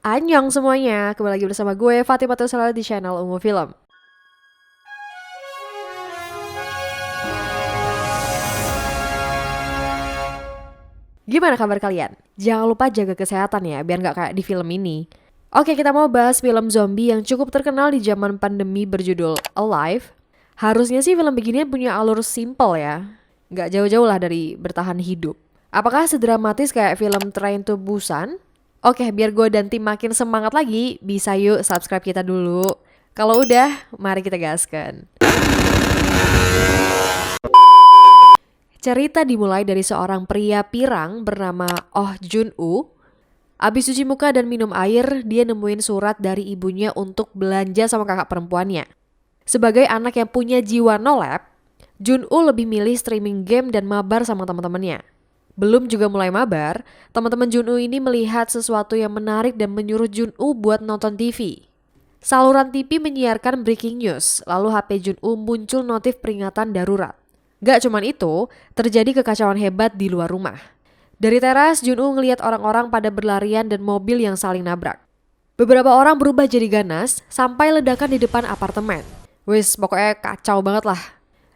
Annyeong semuanya, kembali lagi bersama gue Fatimah Tussalah di channel Ungu Film. Gimana kabar kalian? Jangan lupa jaga kesehatan ya, biar gak kayak di film ini. Oke, kita mau bahas film zombie yang cukup terkenal di zaman pandemi berjudul Alive. Harusnya sih film begini punya alur simple ya, gak jauh-jauh lah dari bertahan hidup. Apakah sedramatis kayak film Train to Busan? Oke, biar gue dan tim makin semangat lagi, bisa yuk subscribe kita dulu. Kalau udah, mari kita gaskan. Cerita dimulai dari seorang pria pirang bernama Oh Jun-woo. Abis cuci muka dan minum air, dia nemuin surat dari ibunya untuk belanja sama kakak perempuannya. Sebagai anak yang punya jiwa no lab, Jun-woo lebih milih streaming game dan mabar sama teman-temannya. Belum juga mulai mabar, teman-teman Jun-woo ini melihat sesuatu yang menarik dan menyuruh Jun-woo buat nonton TV. Saluran TV menyiarkan breaking news, lalu HP Jun-woo muncul notif peringatan darurat. Gak cuman itu, terjadi kekacauan hebat di luar rumah. Dari teras, Jun-woo ngelihat orang-orang pada berlarian dan mobil yang saling nabrak. Beberapa orang berubah jadi ganas, sampai ledakan di depan apartemen. Wis, pokoknya kacau banget lah.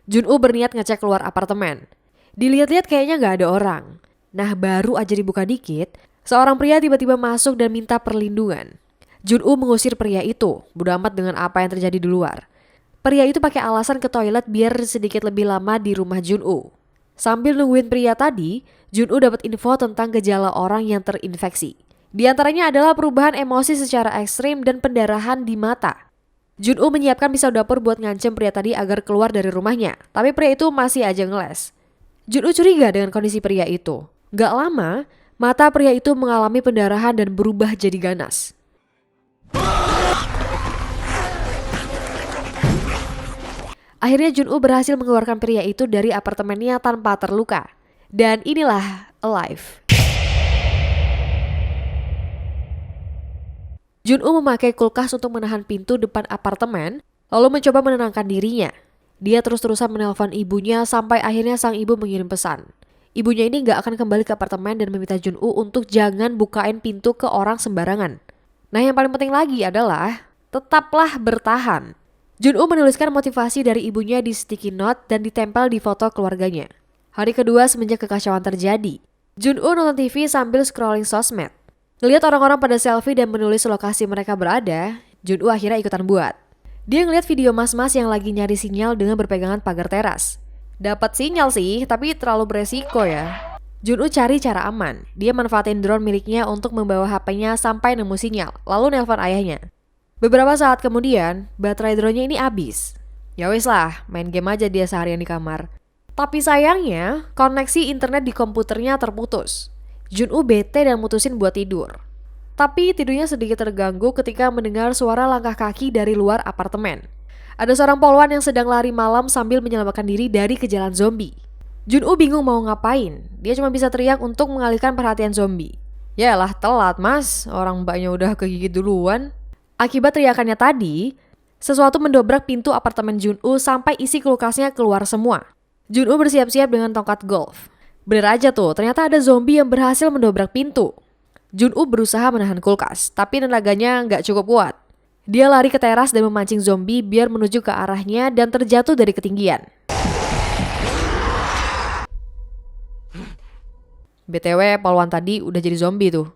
Jun-woo berniat ngecek keluar apartemen. Dilihat-lihat kayaknya gak ada orang. Nah, baru aja dibuka dikit, seorang pria tiba-tiba masuk dan minta perlindungan. Jun-woo mengusir pria itu, bodo amat dengan apa yang terjadi di luar. Pria itu pakai alasan ke toilet biar sedikit lebih lama di rumah Jun-woo. Sambil nungguin pria tadi, Jun-woo dapat info tentang gejala orang yang terinfeksi. Di antaranya adalah perubahan emosi secara ekstrim dan pendarahan di mata. Jun-woo menyiapkan pisau dapur buat ngancem pria tadi agar keluar dari rumahnya, tapi pria itu masih aja ngeles. Jun-woo curiga dengan kondisi pria itu. Gak lama, mata pria itu mengalami pendarahan dan berubah jadi ganas. Akhirnya Jun-woo berhasil mengeluarkan pria itu dari apartemennya tanpa terluka. Dan inilah Alive. Jun-woo memakai kulkas untuk menahan pintu depan apartemen, lalu mencoba menenangkan dirinya. Dia terus-terusan menelpon ibunya sampai akhirnya sang ibu mengirim pesan. Ibunya ini gak akan kembali ke apartemen dan meminta Jun-woo untuk jangan bukain pintu ke orang sembarangan. Nah, yang paling penting lagi adalah tetaplah bertahan. Jun-woo menuliskan motivasi dari ibunya di sticky note dan ditempel di foto keluarganya. Hari kedua semenjak kekacauan terjadi, Jun-woo nonton TV sambil scrolling sosmed. Ngelihat orang-orang pada selfie dan menulis lokasi mereka berada, Jun-woo akhirnya ikutan buat. Dia ngeliat video mas-mas yang lagi nyari sinyal dengan berpegangan pagar teras. Dapat sinyal sih, tapi terlalu beresiko ya. Jun-woo cari cara aman. Dia manfaatin drone miliknya untuk membawa HP-nya sampai nemu sinyal, lalu nelpon ayahnya. Beberapa saat kemudian, baterai drone-nya ini habis. Ya wis lah, main game aja dia seharian di kamar. Tapi sayangnya, koneksi internet di komputernya terputus. Jun-woo bete dan mutusin buat tidur. Tapi tidurnya sedikit terganggu ketika mendengar suara langkah kaki dari luar apartemen. Ada seorang polwan yang sedang lari malam sambil menyelamatkan diri dari kejaran zombie. Jun-woo bingung mau ngapain. Dia cuma bisa teriak untuk mengalihkan perhatian zombie. Yalah, telat mas, orang mbaknya udah kegigit duluan. Akibat teriakannya tadi, sesuatu mendobrak pintu apartemen Jun-woo sampai isi kulkasnya keluar semua. Jun-woo bersiap-siap dengan tongkat golf. Bener aja tuh, ternyata ada zombie yang berhasil mendobrak pintu. Jun-woo berusaha menahan kulkas, tapi tenaganya nggak cukup kuat. Dia lari ke teras dan memancing zombie biar menuju ke arahnya dan terjatuh dari ketinggian. BTW, polwan tadi udah jadi zombie tuh.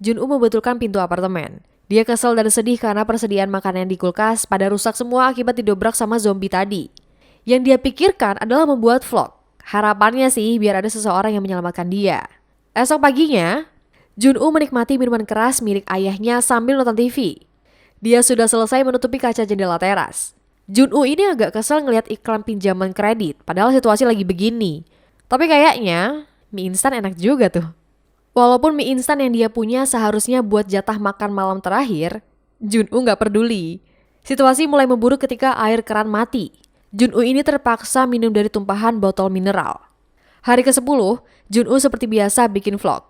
Jun-woo membetulkan pintu apartemen. Dia kesel dan sedih karena persediaan makanan di kulkas pada rusak semua akibat didobrak sama zombie tadi. Yang dia pikirkan adalah membuat vlog. Harapannya sih biar ada seseorang yang menyelamatkan dia. Esok paginya, Jun-woo menikmati minuman keras milik ayahnya sambil nonton TV. Dia sudah selesai menutupi kaca jendela teras. Jun-woo ini agak kesel ngelihat iklan pinjaman kredit, padahal situasi lagi begini. Tapi kayaknya mie instan enak juga tuh. Walaupun mie instan yang dia punya seharusnya buat jatah makan malam terakhir, Jun-woo gak peduli. Situasi mulai memburuk ketika air keran mati. Jun-woo ini terpaksa minum dari tumpahan botol mineral. Hari ke-10, Jun-woo seperti biasa bikin vlog.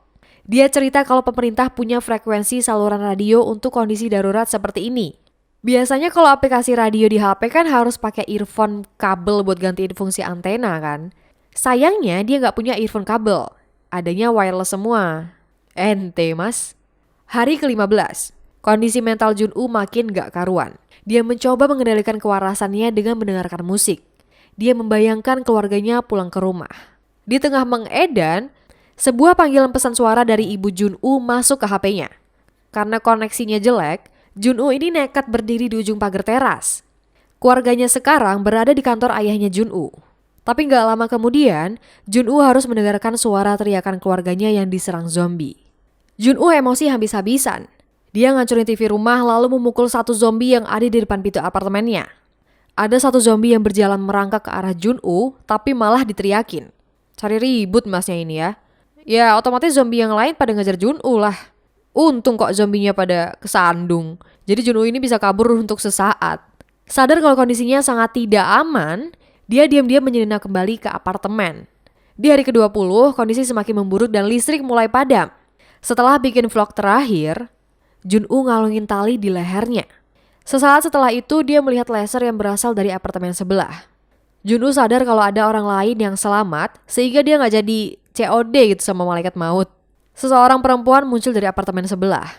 Dia cerita kalau pemerintah punya frekuensi saluran radio untuk kondisi darurat seperti ini. Biasanya kalau aplikasi radio di HP kan harus pakai earphone kabel buat gantiin fungsi antena kan. Sayangnya dia nggak punya earphone kabel. Adanya wireless semua. Ente mas. Hari ke-15. Kondisi mental Jun-woo makin gak karuan. Dia mencoba mengendalikan kewarasannya dengan mendengarkan musik. Dia membayangkan keluarganya pulang ke rumah. Di tengah mengedan, sebuah panggilan pesan suara dari ibu Jun-woo masuk ke HP-nya. Karena koneksinya jelek, Jun-woo ini nekat berdiri di ujung pagar teras. Keluarganya sekarang berada di kantor ayahnya Jun-woo. Tapi gak lama kemudian, Jun-woo harus mendengarkan suara teriakan keluarganya yang diserang zombie. Jun-woo emosi habis-habisan. Dia ngancurin TV rumah lalu memukul satu zombie yang ada di depan pintu apartemennya. Ada satu zombie yang berjalan merangkak ke arah Jun-woo, tapi malah diteriakin. Cari ribut masnya ini ya. Ya otomatis zombie yang lain pada ngejar Jun-woo lah. Untung kok zombinya pada kesandung. Jadi Jun-woo ini bisa kabur untuk sesaat. Sadar kalau kondisinya sangat tidak aman, dia diam-diam menyelinap kembali ke apartemen. Di hari ke-20, kondisi semakin memburuk dan listrik mulai padam. Setelah bikin vlog terakhir, Jun-woo ngalungin tali di lehernya. Sesaat setelah itu dia melihat laser yang berasal dari apartemen sebelah. Jun-woo sadar kalau ada orang lain yang selamat sehingga dia gak jadi COD gitu sama malaikat maut. Seseorang perempuan muncul dari apartemen sebelah.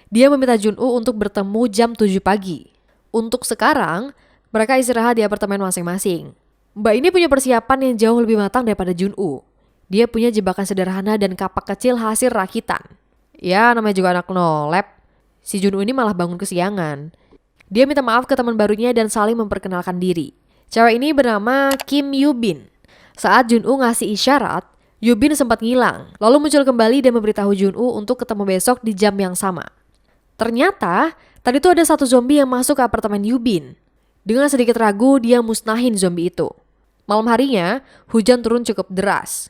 Dia meminta Jun-woo untuk bertemu jam 7 pagi. Untuk sekarang, mereka istirahat di apartemen masing-masing. Mbak ini punya persiapan yang jauh lebih matang daripada Jun-woo. Dia punya jebakan sederhana dan kapak kecil hasil rakitan. Ya namanya juga anak no lab. Si Jun-woo ini malah bangun kesiangan. Dia minta maaf ke teman barunya dan saling memperkenalkan diri. Cewek ini bernama Kim Yoo-bin. Saat Jun-woo ngasih isyarat, Yoo-bin sempat ngilang. Lalu muncul kembali dan memberitahu Jun-woo untuk ketemu besok di jam yang sama. Ternyata, tadi tuh ada satu zombie yang masuk ke apartemen Yoo-bin. Dengan sedikit ragu, dia musnahin zombie itu. Malam harinya, hujan turun cukup deras.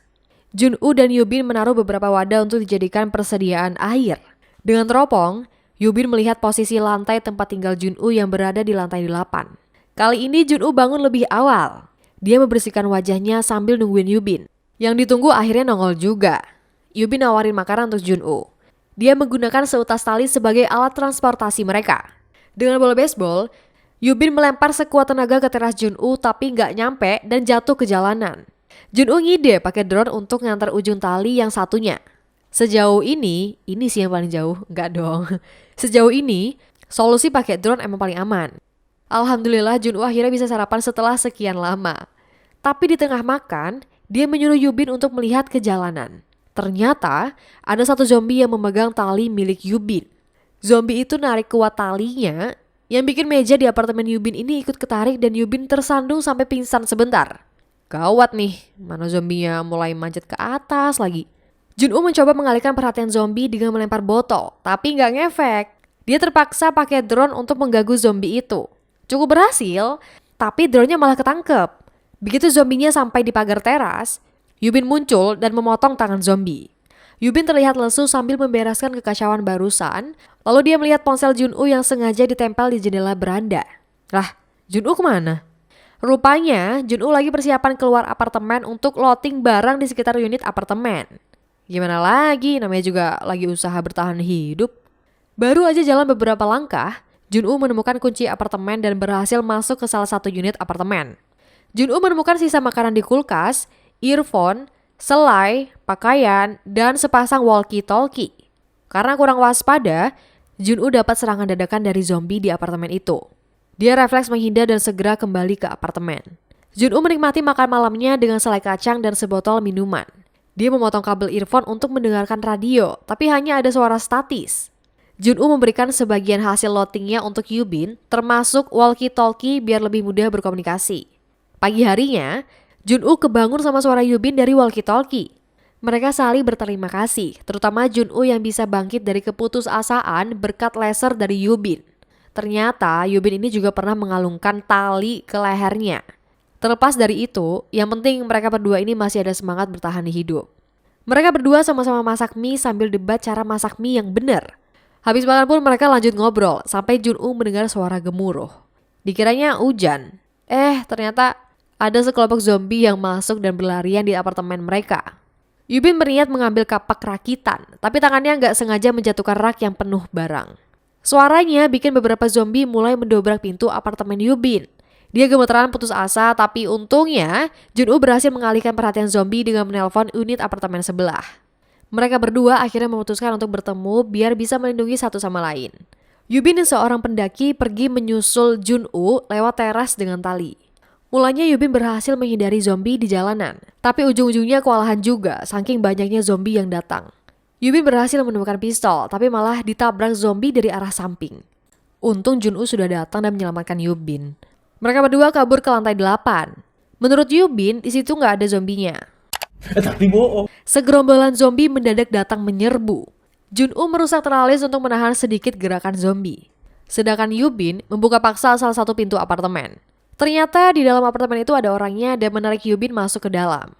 Jun-woo dan Yoo-bin menaruh beberapa wadah untuk dijadikan persediaan air. Dengan teropong, Yoo-bin melihat posisi lantai tempat tinggal Jun-woo yang berada di lantai 8. Kali ini Jun-woo bangun lebih awal. Dia membersihkan wajahnya sambil nungguin Yoo-bin. Yang ditunggu akhirnya nongol juga. Yoo-bin nawarin makanan untuk Jun-woo. Dia menggunakan seutas tali sebagai alat transportasi mereka. Dengan bola baseball, Yoo-bin melempar sekuat tenaga ke teras Jun-woo tapi nggak nyampe dan jatuh ke jalanan. Jun-woo ngide pakai drone untuk ngantar ujung tali yang satunya. Sejauh ini sih yang paling jauh, enggak dong. Sejauh ini, solusi pakai drone emang paling aman. Alhamdulillah Jun-woo akhirnya bisa sarapan setelah sekian lama. Tapi di tengah makan, dia menyuruh Yoo-bin untuk melihat ke jalanan. Ternyata, ada satu zombie yang memegang tali milik Yoo-bin. Zombie itu narik kuat talinya, yang bikin meja di apartemen Yoo-bin ini ikut ketarik dan Yoo-bin tersandung sampai pingsan sebentar. Gawat nih, mana zombinya mulai manjat ke atas lagi. Jun-woo mencoba mengalihkan perhatian zombie dengan melempar botol, tapi nggak ngefek. Dia terpaksa pakai drone untuk mengganggu zombie itu. Cukup berhasil, tapi drone-nya malah ketangkep. Begitu zombinya sampai di pagar teras, Yoo-bin muncul dan memotong tangan zombie. Yoo-bin terlihat lesu sambil membereskan kekacauan barusan, lalu dia melihat ponsel Jun-woo yang sengaja ditempel di jendela beranda. Lah, Jun-woo kemana? Rupanya, Jun-woo lagi persiapan keluar apartemen untuk loading barang di sekitar unit apartemen. Gimana lagi, namanya juga lagi usaha bertahan hidup. Baru aja jalan beberapa langkah, Jun-woo menemukan kunci apartemen dan berhasil masuk ke salah satu unit apartemen. Jun-woo menemukan sisa makanan di kulkas, earphone, selai, pakaian, dan sepasang walkie-talkie. Karena kurang waspada, Jun-woo dapat serangan dadakan dari zombie di apartemen itu. Dia refleks menghindar dan segera kembali ke apartemen. Jun-woo menikmati makan malamnya dengan selai kacang dan sebotol minuman. Dia memotong kabel earphone untuk mendengarkan radio, tapi hanya ada suara statis. Jun-woo memberikan sebagian hasil loadingnya untuk Yoo-bin, termasuk walkie-talkie biar lebih mudah berkomunikasi. Pagi harinya, Jun-woo kebangun sama suara Yoo-bin dari walkie-talkie. Mereka saling berterima kasih, terutama Jun-woo yang bisa bangkit dari keputusasaan berkat laser dari Yoo-bin. Ternyata Yoo-bin ini juga pernah mengalungkan tali ke lehernya. Terlepas dari itu, yang penting mereka berdua ini masih ada semangat bertahan di hidup. Mereka berdua sama-sama masak mie sambil debat cara masak mie yang benar. Habis makan pun mereka lanjut ngobrol sampai Jun-woo mendengar suara gemuruh. Dikiranya hujan. Ternyata ada sekelompok zombie yang masuk dan berlarian di apartemen mereka. Yoo-bin berniat mengambil kapak rakitan, tapi tangannya nggak sengaja menjatuhkan rak yang penuh barang. Suaranya bikin beberapa zombie mulai mendobrak pintu apartemen Yoo-bin. Dia gemeteran putus asa, tapi untungnya Jun-woo berhasil mengalihkan perhatian zombie dengan menelpon unit apartemen sebelah. Mereka berdua akhirnya memutuskan untuk bertemu biar bisa melindungi satu sama lain. Yubin, seorang pendaki, pergi menyusul Jun-woo lewat teras dengan tali. Mulanya Yubin berhasil menghindari zombie di jalanan, tapi ujung-ujungnya kewalahan juga saking banyaknya zombie yang datang. Yubin berhasil menemukan pistol, tapi malah ditabrak zombie dari arah samping. Untung Jun-woo sudah datang dan menyelamatkan Yubin. Mereka berdua kabur ke lantai 8. Menurut Yubin, di situ nggak ada zombinya. Tapi bohong. Segerombolan zombie mendadak datang menyerbu. Jun-woo merusak teralis untuk menahan sedikit gerakan zombie. Sedangkan Yubin membuka paksa salah satu pintu apartemen. Ternyata di dalam apartemen itu ada orangnya dan menarik Yubin masuk ke dalam.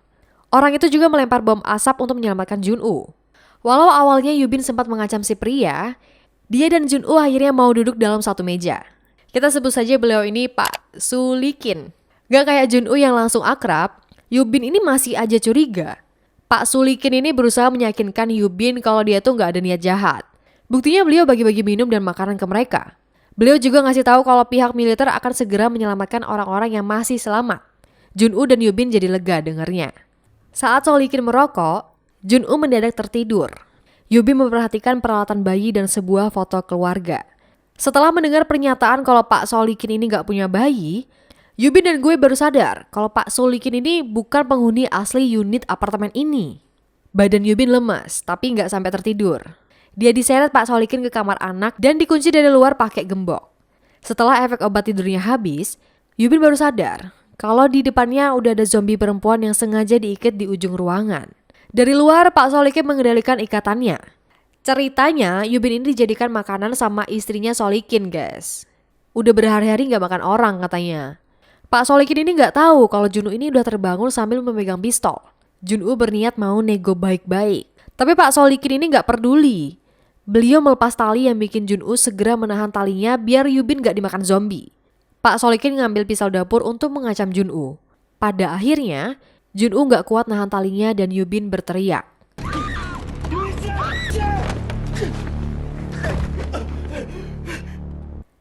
Orang itu juga melempar bom asap untuk menyelamatkan Jun-woo. Walau awalnya Yubin sempat mengancam si pria, dia dan Jun-woo akhirnya mau duduk dalam satu meja. Kita sebut saja beliau ini Pak Sulikin. Gak kayak Jun-woo yang langsung akrab, Yubin ini masih aja curiga. Pak Sulikin ini berusaha meyakinkan Yubin kalau dia tuh gak ada niat jahat. Buktinya beliau bagi-bagi minum dan makanan ke mereka. Beliau juga ngasih tahu kalau pihak militer akan segera menyelamatkan orang-orang yang masih selamat. Jun-woo dan Yubin jadi lega dengarnya. Saat Sulikin merokok, Jun-woo mendadak tertidur. Yubin memperhatikan peralatan bayi dan sebuah foto keluarga. Setelah mendengar pernyataan kalau Pak Sulikin ini gak punya bayi, Yubin dan gue baru sadar kalau Pak Sulikin ini bukan penghuni asli unit apartemen ini. Badan Yubin lemas, tapi nggak sampai tertidur. Dia diseret Pak Sulikin ke kamar anak dan dikunci dari luar pakai gembok. Setelah efek obat tidurnya habis, Yubin baru sadar kalau di depannya udah ada zombie perempuan yang sengaja diikat di ujung ruangan. Dari luar, Pak Sulikin mengendalikan ikatannya. Ceritanya, Yubin ini dijadikan makanan sama istrinya Sulikin, guys. Udah berhari-hari nggak makan orang katanya. Pak Sulikin ini nggak tahu kalau Jun-woo ini udah terbangun sambil memegang pistol. Jun-woo berniat mau nego baik-baik. Tapi Pak Sulikin ini nggak peduli. Beliau melepas tali yang bikin Jun-woo segera menahan talinya biar Yubin nggak dimakan zombie. Pak Sulikin ngambil pisau dapur untuk mengancam Jun-woo. Pada akhirnya, Jun-woo nggak kuat nahan talinya dan Yubin berteriak.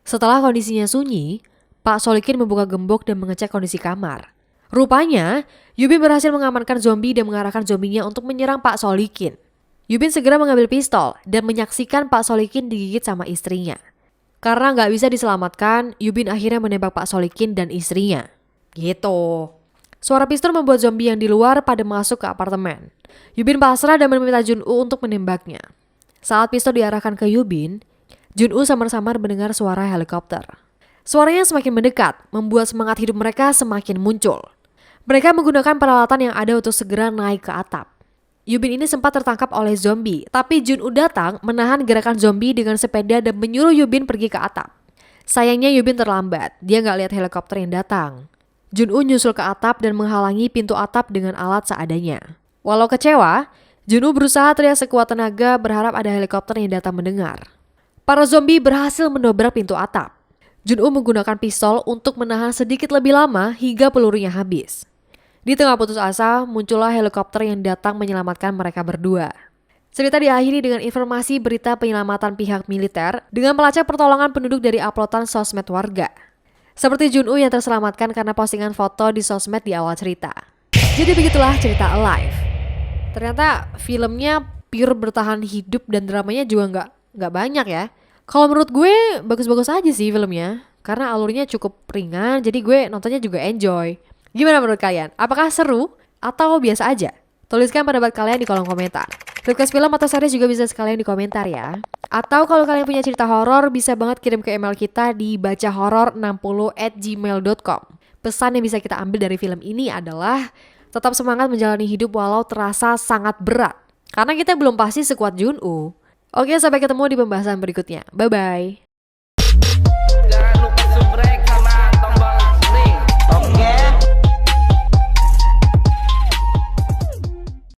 Setelah kondisinya sunyi, Pak Sulikin membuka gembok dan mengecek kondisi kamar. Rupanya, Yubin berhasil mengamankan zombie dan mengarahkan zombinya untuk menyerang Pak Sulikin. Yubin segera mengambil pistol dan menyaksikan Pak Sulikin digigit sama istrinya. Karena nggak bisa diselamatkan, Yubin akhirnya menembak Pak Sulikin dan istrinya. Gitu. Suara pistol membuat zombie yang di luar pada masuk ke apartemen. Yubin pasrah dan meminta Jun-woo untuk menembaknya. Saat pistol diarahkan ke Yubin, Jun-woo samar-samar mendengar suara helikopter. Suaranya semakin mendekat, membuat semangat hidup mereka semakin muncul. Mereka menggunakan peralatan yang ada untuk segera naik ke atap. Yubin ini sempat tertangkap oleh zombie, tapi Jun-woo datang menahan gerakan zombie dengan sepeda dan menyuruh Yubin pergi ke atap. Sayangnya Yubin terlambat, dia nggak lihat helikopter yang datang. Jun-woo nyusul ke atap dan menghalangi pintu atap dengan alat seadanya. Walau kecewa, Jun-woo berusaha teriak sekuat tenaga berharap ada helikopter yang datang mendengar. Para zombie berhasil mendobrak pintu atap. Jun-woo menggunakan pistol untuk menahan sedikit lebih lama hingga pelurunya habis. Di tengah putus asa, muncullah helikopter yang datang menyelamatkan mereka berdua. Cerita diakhiri dengan informasi berita penyelamatan pihak militer dengan melacak pertolongan penduduk dari uploadan sosmed warga. Seperti Jun-woo yang terselamatkan karena postingan foto di sosmed di awal cerita. Jadi begitulah cerita Alive. Ternyata filmnya pure bertahan hidup dan dramanya juga nggak banyak ya. Kalau menurut gue bagus-bagus aja sih filmnya. Karena alurnya cukup ringan, jadi gue nontonnya juga enjoy. Gimana menurut kalian? Apakah seru atau biasa aja? Tuliskan pendapat kalian di kolom komentar. Request film atau series juga bisa sekalian di komentar ya. Atau kalau kalian punya cerita horor bisa banget kirim ke email kita di bacahoror60@gmail.com. Pesan yang bisa kita ambil dari film ini adalah tetap semangat menjalani hidup walau terasa sangat berat. Karena kita belum pasti sekuat Jun-woo. Oke, sampai ketemu di pembahasan berikutnya. Bye-bye.